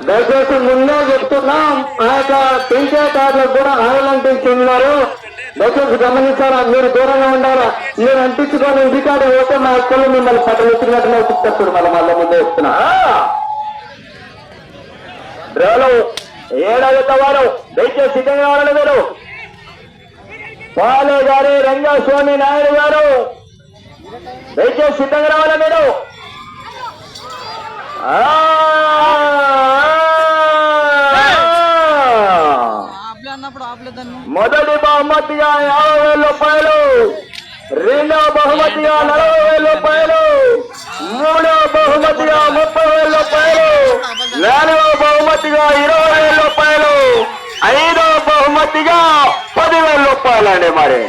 దయచేసి ముందే చెప్తున్నాం, ఆ యొక్క పింఛేదారులకు కూడా ఆయిల్ అంటించున్నారు. దయచేసి గమనించారా, మీరు దూరంగా ఉండాలా. మీరు అంటించుకొని ఇంటికాడ పోతే మా అక్కలు మిమ్మల్ని పట్టలుచ్చినట్టుగా చెప్తారు. మళ్ళీ ముందే చెప్తున్నా. బ్రోలు 7వ వారు దయచేసి సిద్ధంగా కావాలని మీరు పాలే గారి రంగస్వామి నాయుడు గారు దయచేసి సిద్ధంగా రావాలని మీరు. మొదటి బహుమతిగా 50,000 రూపాయలు, రెండవ బహుమతిగా 40,000 రూపాయలు, మూడవ బహుమతిగా 30,000 రూపాయలు, నాలుగవ బహుమతిగా 20,000 రూపాయలు, ఐదవ బహుమతిగా 10,000 రూపాయలు అండి. మరి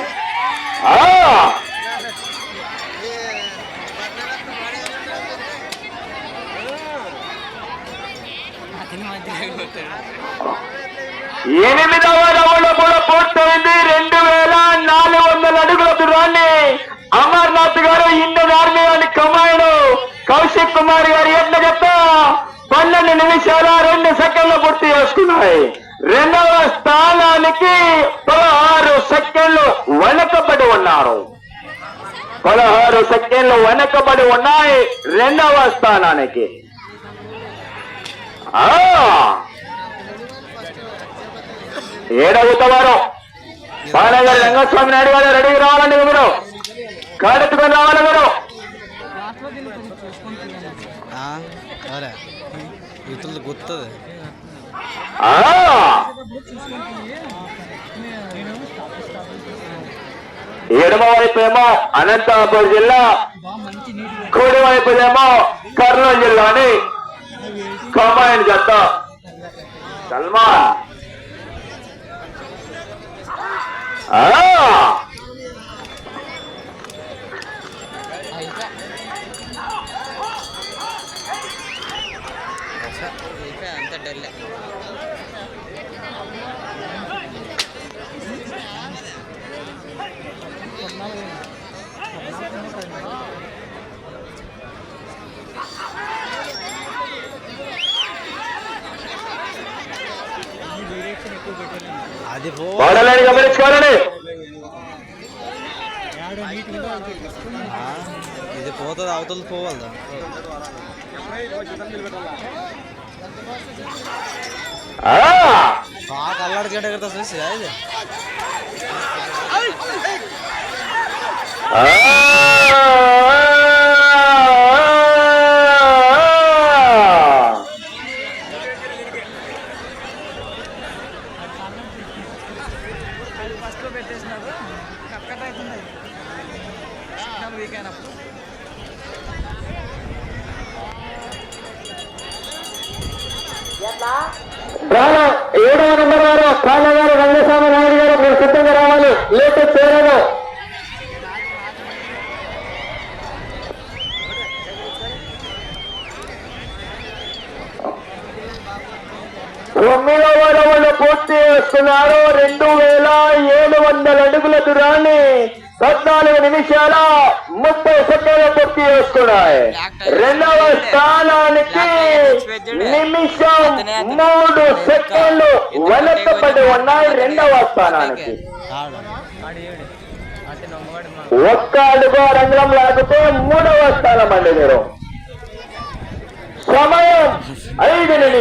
ఎనిమిదవ రౌండ్ కూడా పూర్తయింది. 2,400 అడుగుల దూరాన్ని అమర్నాథ్ గారు ఇండియన్ ఆర్మీ అని కమాండ్ కౌశిక్ కుమార్ గారు ఎట్లా చెప్తా 12 నిమిషాల 2 సెకండ్లు పూర్తి చేసుకున్నాయి. రెండవ స్థానానికి 16 సెకండ్లు వెనకబడి ఉన్నారు. 16 సెకండ్లు వెనకబడి ఉన్నాయి రెండవ స్థానానికి. ఏడవ వారు బాలగారి రంగస్వామి నాయుడు గారు రెడీగా రావాలండి. మీరు కాడెత్తుకొని రావాలి. మీరు గుర్తుంది. ఎడమ వైపు ఏమో అనంతపురం జిల్లా, కుడి వైపు ఏమో కర్నూలు జిల్లాని కంబైన్ జత సల్మాన్. అది వాడాలని గమనించుకోవాలని. ఇది పోతుంది, అవతల పోవాలదా. బాగా అల్లాడుకుంటే కదా చూసి అది ఏడవ నెంబర్ వారు పాలగారు రంగస్వామి నాయుడు గారు మీరు సిద్ధంగా రావాలి. లేట్ చేయలేదు. తొమ్మిదవ రౌండ్ పూర్తి చేస్తున్నారు. 2,700 అడుగుల దూరాన్ని 14 నిమిషాల 30 సెకండ్లు పూర్తి చేసుకున్నాయి. రెండవ స్థానానికి నిమిషం 3 సెకండ్లు వెనకబడి ఉన్నాయి. రెండవ స్థానానికి ఒక్క అడుగు రంగం లేకపోతే 3వ స్థానం అండి. మీరు సమయం 5 నిమిషాలు.